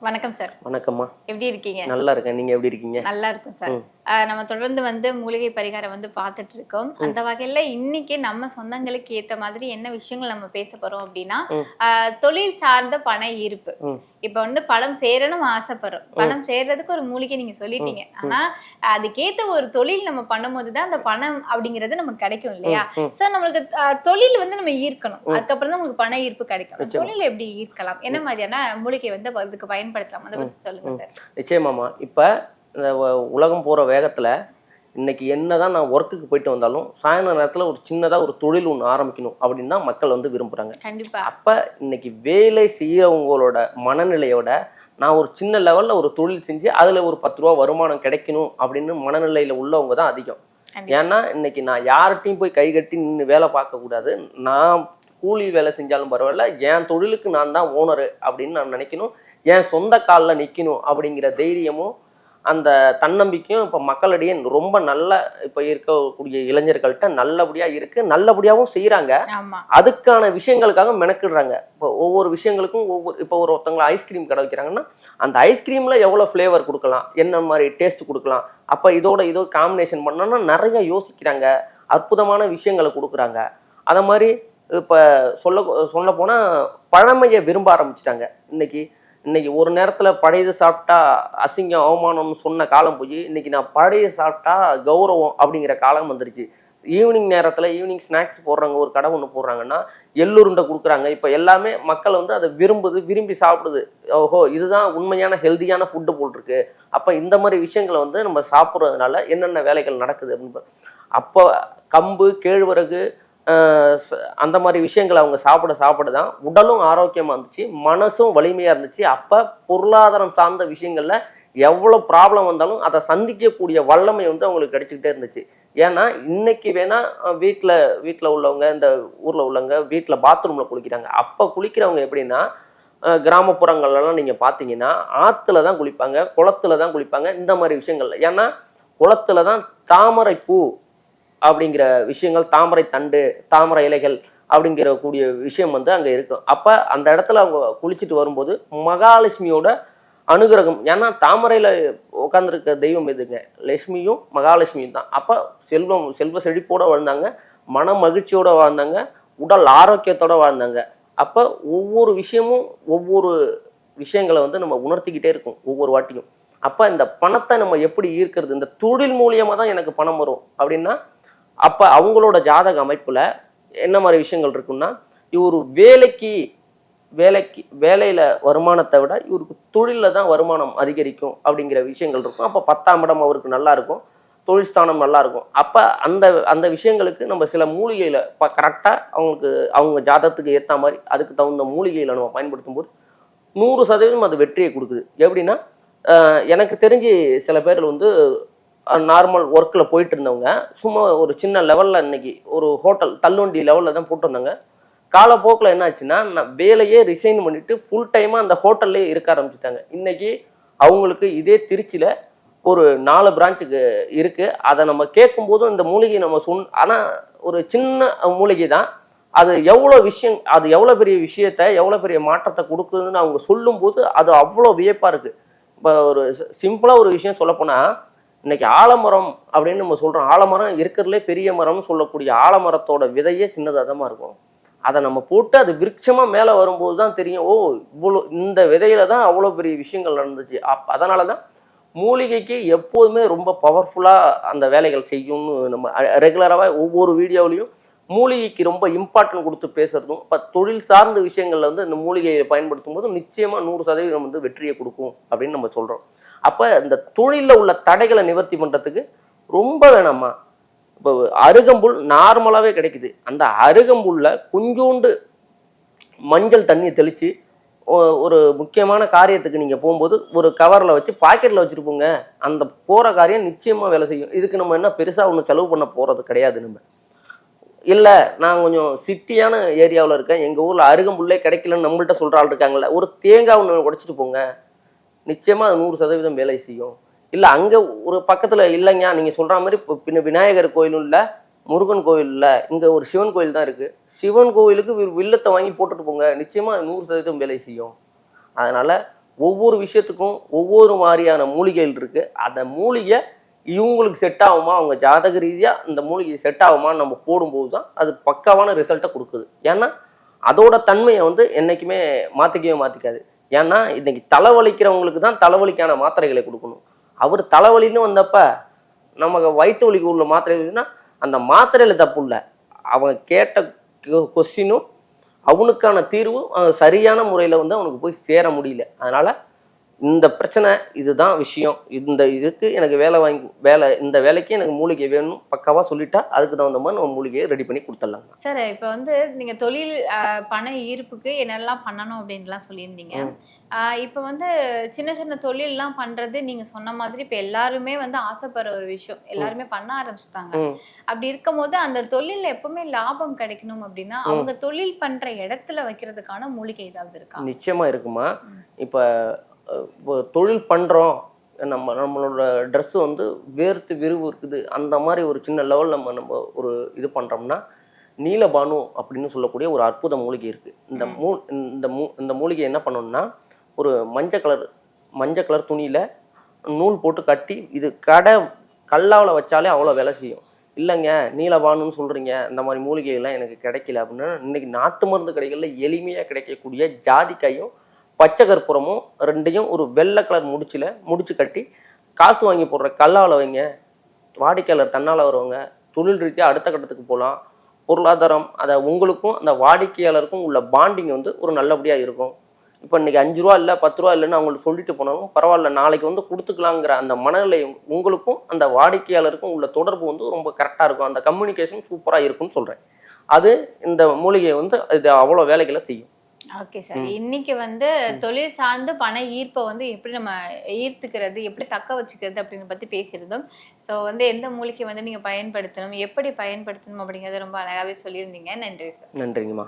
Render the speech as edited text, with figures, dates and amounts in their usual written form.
வணக்கம் சார். வணக்கம்மா. எப்படி இருக்கீங்க? நல்லா இருக்கேன். நீங்க எப்படி இருக்கீங்க? நல்லா இருக்கும் சார். நம்ம தொடர்ந்து மூலிகை பரிகாரம் பார்த்துட்டு இருக்கோம். அந்த வகையில இன்னைக்கு நம்ம சொந்தங்களுக்கு ஏத்த மாதிரி என்ன விஷயங்கள் நம்ம பேச போறோம் அப்படின்னா, தொழில் சார்ந்த பண ஈர்ப்பு. இப்ப பணம் சேரணும் ஆசைப்படுறோம். பணம் சேர்றதுக்கு ஒரு மூலிகை நீங்க சொல்லிட்டீங்க. ஆனா அதுக்கேத்த ஒரு தொழில் நம்ம பண்ணும்போது தான் அந்த பணம் அப்படிங்கிறது நமக்கு கிடைக்கும் இல்லையா? சோ நம்மளுக்கு தொழில் நம்ம ஈர்க்கணும். அதுக்கப்புறம் தான் நமக்கு பண ஈர்ப்பு கிடைக்கும். தொழில் எப்படி ஈர்க்கலாம்? என்ன மாதிரியான மூலிகை அதுக்கு பயன்படுத்தலாம்? அதை பத்தி சொல்லுங்க சார். நிச்சயமாமா. இப்ப இந்த உலகம் போற வேகத்துல இன்னைக்கு என்னதான் நான் ஒர்க்குக்கு போயிட்டு வந்தாலும் சாயந்தர நேரத்துல ஒரு சின்னதா ஒரு தொழில் ஒன்று ஆரம்பிக்கணும் அப்படின்னு தான் மக்கள் விரும்புறாங்க. கண்டிப்பா. அப்ப இன்னைக்கு வேலை செய்யறவங்களோட மனநிலையோட நான் ஒரு சின்ன லெவல்ல ஒரு தொழில் செஞ்சு அதுல ஒரு 10 ரூபா வருமானம் கிடைக்கணும் அப்படின்னு மனநிலையில உள்ளவங்க தான் அதிகம். ஏன்னா இன்னைக்கு நான் யார்கிட்டையும் போய் கை கட்டி நின்று வேலை பார்க்க கூடாது. நான் கூலி வேலை செஞ்சாலும் பரவாயில்ல, என் தொழிலுக்கு நான் தான் ஓனரு அப்படின்னு நான் நினைக்கணும். என் சொந்த காலில் நிற்கணும் அப்படிங்கிற தைரியமும் அந்த தன்னம்பிக்கையும் இப்போ மக்களிடையே ரொம்ப நல்ல இப்போ இருக்கக்கூடிய இளைஞர்கள்ட்ட நல்லபடியாக இருக்குது. நல்லபடியாகவும் செய்கிறாங்க. அதுக்கான விஷயங்களுக்காக மெனக்கிடுறாங்க. இப்போ ஒவ்வொரு விஷயங்களுக்கும் இப்போ ஒருத்தவங்களை ஐஸ்கிரீம் கடை வைக்கிறாங்கன்னா அந்த ஐஸ்கிரீமில் எவ்வளோ ஃப்ளேவர் கொடுக்கலாம், என்ன மாதிரி டேஸ்ட் கொடுக்கலாம், அப்போ இதோ காம்பினேஷன் பண்ணோன்னா நிறைய யோசிக்கிறாங்க. அற்புதமான விஷயங்களை கொடுக்குறாங்க. அதை மாதிரி இப்போ சொல்ல போனால் பழமையை விரும்ப ஆரம்பிச்சிட்டாங்க. இன்னைக்கு ஒரு நேரத்தில் பழையது சாப்பிட்டா அசிங்கம் அவமானம்னு சொன்ன காலம் போய் இன்னைக்கு நான் பழைய சாப்பிட்டா கௌரவம் அப்படிங்கிற காலம் வந்துருச்சு. ஈவினிங் நேரத்தில் ஈவினிங் ஸ்நாக்ஸ் போடுறாங்க, ஒரு கடை ஒன்று போடுறாங்கன்னா எள்ளுருண்டை கொடுக்குறாங்க. இப்போ எல்லாமே மக்கள் அதை விரும்பி சாப்பிடுது. ஓஹோ, இதுதான் உண்மையான ஹெல்தியான ஃபுட்டு போட்டிருக்கு. அப்போ இந்த மாதிரி விஷயங்களை நம்ம சாப்பிட்றதுனால என்னென்ன வேலைகள் நடக்குது அப்படின்னு அப்போ கம்பு கேழ்வரகு அந்த மாதிரி விஷயங்களை அவங்க சாப்பிட தான் உடலும் ஆரோக்கியமாக இருந்துச்சு, மனசும் வலிமையாக இருந்துச்சு. அப்போ பொருளாதாரம் சார்ந்த விஷயங்களில் எவ்வளோ ப்ராப்ளம் வந்தாலும் அதை சந்திக்கக்கூடிய வல்லமை அவங்களுக்கு கிடைச்சிக்கிட்டே இருந்துச்சு. ஏன்னா இன்னைக்கு வேணா வீட்டில் உள்ளவங்க, இந்த ஊரில் உள்ளவங்க வீட்டில் பாத்ரூமில் குளிக்கிறாங்க. அப்போ குளிக்கிறவங்க எப்படின்னா கிராமப்புறங்கள்லாம் நீங்கள் பார்த்தீங்கன்னா ஆற்றுல தான் குளிப்பாங்க, குளத்துல தான் குளிப்பாங்க. இந்த மாதிரி விஷயங்கள்ல ஏன்னா குளத்துல தான் தாமரை பூ அப்படிங்கிற விஷயங்கள், தாமரை தண்டு, தாமரை இலைகள் அப்படிங்கிற கூடிய விஷயம் அங்கே இருக்கும். அப்போ அந்த இடத்துல அவங்க குளிச்சுட்டு வரும்போது மகாலட்சுமியோட அனுகிரகம். ஏன்னா தாமரையில் உட்காந்துருக்க தெய்வம் எதுங்க? லட்சுமியும் மகாலட்சுமியும் தான். அப்போ செல்வ செழிப்போடு வாழ்ந்தாங்க, மன மகிழ்ச்சியோடு வாழ்ந்தாங்க, உடல் ஆரோக்கியத்தோடு வாழ்ந்தாங்க. அப்போ ஒவ்வொரு விஷயமும் ஒவ்வொரு விஷயங்களை நம்ம உணர்த்திக்கிட்டே இருக்கும் ஒவ்வொரு வாட்டியும். அப்போ இந்த பணத்தை நம்ம எப்படி ஈர்க்கிறது? இந்த தொழில் மூலியமாக தான் எனக்கு பணம் வரும் அப்படின்னா அப்போ அவங்களோட ஜாதக அமைப்புல என்ன மாதிரி விஷயங்கள் இருக்குன்னா, இவர் வேலையில வருமானத்தை விட இவருக்கு தொழில தான் வருமானம் அதிகரிக்கும் அப்படிங்கிற விஷயங்கள் இருக்கும். அப்போ 10ஆம் இடம் அவருக்கு நல்லா இருக்கும், தொழில் ஸ்தானம் நல்லா இருக்கும். அப்போ அந்த விஷயங்களுக்கு நம்ம சில மூலிகையில கரெக்டாக அவங்க ஜாதகத்துக்கு ஏற்ற மாதிரி அதுக்கு தகுந்த மூலிகையில நம்ம பயன்படுத்தும் போது 100% அது வெற்றியை கொடுக்குது. எப்படின்னா எனக்கு தெரிஞ்சு சில பேர் நார்மல் ஒர்க்கில் போயிட்டு இருந்தவங்க சும்மா ஒரு சின்ன லெவலில் இன்னைக்கு ஒரு ஹோட்டல் தள்ளுவண்டி லெவலில் தான் போட்டு வந்தாங்க. காலப்போக்கில் என்ன ஆச்சுன்னா நான் வேலையே ரிசைன் பண்ணிட்டு ஃபுல் டைமாக அந்த ஹோட்டல்லே இருக்க ஆரம்பிச்சுட்டாங்க. இன்னைக்கு அவங்களுக்கு இதே திருச்சியில் ஒரு 4 பிரான்ச்சுக்கு இருக்குது. அதை நம்ம கேட்கும்போதும் இந்த மூலிகை நம்ம ஆனால் ஒரு சின்ன மூலிகை தான், அது எவ்வளோ பெரிய விஷயத்தை, எவ்வளோ பெரிய மாற்றத்தை கொடுக்குதுன்னு அவங்க சொல்லும்போது அது அவ்வளோ வியப்பாக இருக்குது. இப்போ ஒரு சிம்பிளாக ஒரு விஷயம் சொல்லப்போனால், இன்னைக்கு ஆலமரம் அப்படின்னு நம்ம சொல்கிறோம். ஆலமரம் இருக்கிறதுலே பெரிய மரம்னு சொல்லக்கூடிய ஆலமரத்தோட விதையே சின்னதாக இருக்கும். அதை நம்ம போட்டு அது விருட்சமாக மேலே வரும்போது தான் தெரியும், ஓ இவ்வளோ இந்த விதையில தான் அவ்வளோ பெரிய விஷயங்கள் நடந்துச்சு. அதனால தான் மூலிகைக்கு எப்போதுமே ரொம்ப பவர்ஃபுல்லாக அந்த வேலைகள் செய்யும்னு நம்ம ரெகுலராக ஒவ்வொரு வீடியோவிலையும் மூலிகைக்கு ரொம்ப இம்பார்ட்டன்ட் கொடுத்து பேசுறதும். இப்போ தொழில் சார்ந்த விஷயங்கள்ல இந்த மூலிகையை பயன்படுத்தும் போது நிச்சயமாக 100% வெற்றியை கொடுக்கும் அப்படின்னு நம்ம சொல்கிறோம். அப்போ இந்த தொழிலில் உள்ள தடைகளை நிவர்த்தி பண்ணுறதுக்கு ரொம்ப வேணாமா, இப்போ அருகம்புல் நார்மலாகவே கிடைக்குது. அந்த அருகம்புல்ல கொஞ்சோண்டு மஞ்சள் தண்ணியை தெளித்து ஒரு முக்கியமான காரியத்துக்கு நீங்கள் போகும்போது ஒரு கவரில் வச்சு பாக்கெட்டில் வச்சுட்டு போங்க, அந்த போகிற காரியம் நிச்சயமாக வேலை செய்யும். இதுக்கு நம்ம என்ன பெருசாக ஒன்று செலவு பண்ண போகிறது கிடையாது. நம்ம இல்லை நான் கொஞ்சம் சிட்டியான ஏரியாவில் இருக்கேன், எங்கள் ஊரில் அருகம்புல்லே கிடைக்கலன்னு நம்மள்கிட்ட சொல்கிற ஆள் இருக்காங்கல்ல, ஒரு தேங்காய் ஒன்று உடைச்சிட்டு போங்க, நிச்சயமாக அது 100% வேலை செய்யும். இல்லை அங்கே ஒரு பக்கத்தில் இல்லைங்க நீங்கள் சொல்கிற மாதிரி பின்ன விநாயகர் கோயிலும் இல்லை, முருகன் கோயில் இல்லை, இங்கே ஒரு சிவன் கோயில் தான் இருக்குது, சிவன் கோயிலுக்கு வில்லத்தை வாங்கி போட்டுட்டு போங்க, நிச்சயமாக 100% வேலை செய்யும். அதனால் ஒவ்வொரு விஷயத்துக்கும் ஒவ்வொரு மாதிரியான மூலிகைகள் இருக்கு. அந்த மூலிகை இவங்களுக்கு செட் ஆகுமா, அவங்க ஜாதக ரீதியா இந்த மூலிகை செட் ஆகுமான்னு நம்ம போடும்போது தான் அது பக்காவான ரிசல்ட்டை கொடுக்குது. ஏன்னா அதோட தன்மையை வந்து என்னைக்குமே மாத்திக்கவே மாத்திக்காது. ஏன்னா இன்னைக்கு தலைவலிக்கிறவங்களுக்கு தான் தலைவலிக்கான மாத்திரைகளை கொடுக்கணும். அவர் தலைவலின்னு வந்தப்ப நமக்கு வயிற்று வலிக்கு உள்ள மாத்திரைகள்னா அந்த மாத்திரையில தப்பு இல்லை. அவன் கேட்ட கொஸ்டினும் அவனுக்கான தீர்வும் சரியான முறையில் வந்து அவனுக்கு போய் சேர முடியல. அதனால இந்த பிரச்சனை, இதுதான் விஷயம், இந்த இதுக்கு எனக்கு இந்த வேலைக்கு எனக்கு மூலிகை வேணும் பக்காவா சொல்லிட்டா அதுக்கு தகுந்த மாதிரி நம்ம மூலிகையை ரெடி பண்ணி கொடுத்துடலாம். சார், இப்போ வந்து நீங்க தொழில் பண ஈர்ப்புக்கு என்னெல்லாம் பண்ணணும் அப்படின்லாம் சொல்லியிருந்தீங்க. இப்போ வந்து சின்ன சின்ன தொழில்லாம் பண்றது நீங்க சொன்ன மாதிரி இப்போ எல்லாருமே வந்து ஆசைப்படுற ஒரு விஷயம். எல்லாருமே பண்ண ஆரம்பிச்சுட்டாங்க. அப்படி இருக்கும்போது அந்த தொழில்ல எப்பவுமே லாபம் கிடைக்கணும் அப்படின்னா அவங்க தொழில் பண்ற இடத்துல வைக்கிறதுக்கான மூலிகை ஏதாவது இருக்கா? நிச்சயமா இருக்குமா. இப்போ தொழில் பண்றோம், நம்மளோட ட்ரெஸ் வந்து வேர்த்து விரிவு இருக்குது, அந்த மாதிரி ஒரு சின்ன லெவல் நம்ம ஒரு இது பண்றோம்னா நீலபானு அப்படின்னு சொல்லக்கூடிய ஒரு அற்புத மூலிகை இருக்கு. இந்த மூலிகை என்ன பண்ணணும்னா, ஒரு மஞ்சள் கலர் துணியில நூல் போட்டு கட்டி, இது கல்லாவில் வச்சாலே அவ்வளோ வேலை செய்யும். இல்லைங்க நீலபானுன்னு சொல்றீங்க, இந்த மாதிரி மூலிகைகள்லாம் எனக்கு கிடைக்கல அப்படின்னா, இன்னைக்கு நாட்டு மருந்து கடைகள்ல எளிமையாக கிடைக்கக்கூடிய ஜாதிக்காயும் பச்சை கற்பூரமும் ரெண்டையும் ஒரு வெள்ளை கலர் முடிச்சு கட்டி காசு வாங்கி போடுற கல்லாவில் வைங்க. வாடிக்கையாளர் தன்னால் வருவாங்க. தொழில் ரீதியாக அடுத்த கட்டத்துக்கு போகலாம். பொருளாதாரம், அதை உங்களுக்கும் அந்த வாடிக்கையாளருக்கும் உள்ள பாண்டிங் வந்து ஒரு நல்லபடியாக இருக்கும். இப்போ இன்னைக்கு 5 ரூபா இல்லை 10 ரூபா இல்லைன்னு அவங்களுக்கு சொல்லிட்டு போனாலும் பரவாயில்ல, நாளைக்கு வந்து கொடுத்துக்கலாங்கிற அந்த மனநிலை உங்களுக்கும் அந்த வாடிக்கையாளருக்கும் உள்ள தொடர்பு வந்து ரொம்ப கரெக்டாக இருக்கும். அந்த கம்யூனிகேஷன் சூப்பராக இருக்கும்னு சொல்கிறேன். அது இந்த மூலிகை வந்து இது அவ்வளோ வேலைகளை செய்யும். ஓகே சார், இன்னைக்கு வந்து தொழில் சார்ந்து பண ஈர்ப்பை வந்து எப்படி நம்ம ஈர்த்துக்கிறது, எப்படி தக்க வச்சுக்கிறது அப்படின்னு பத்தி பேசியிருந்தோம். ஸோ வந்து எந்த மூலிகை வந்து நீங்க பயன்படுத்தணும், எப்படி பயன்படுத்தணும் அப்படிங்கறத ரொம்ப அழகாவே சொல்லியிருந்தீங்க. நன்றி சார். நன்றிங்கம்மா.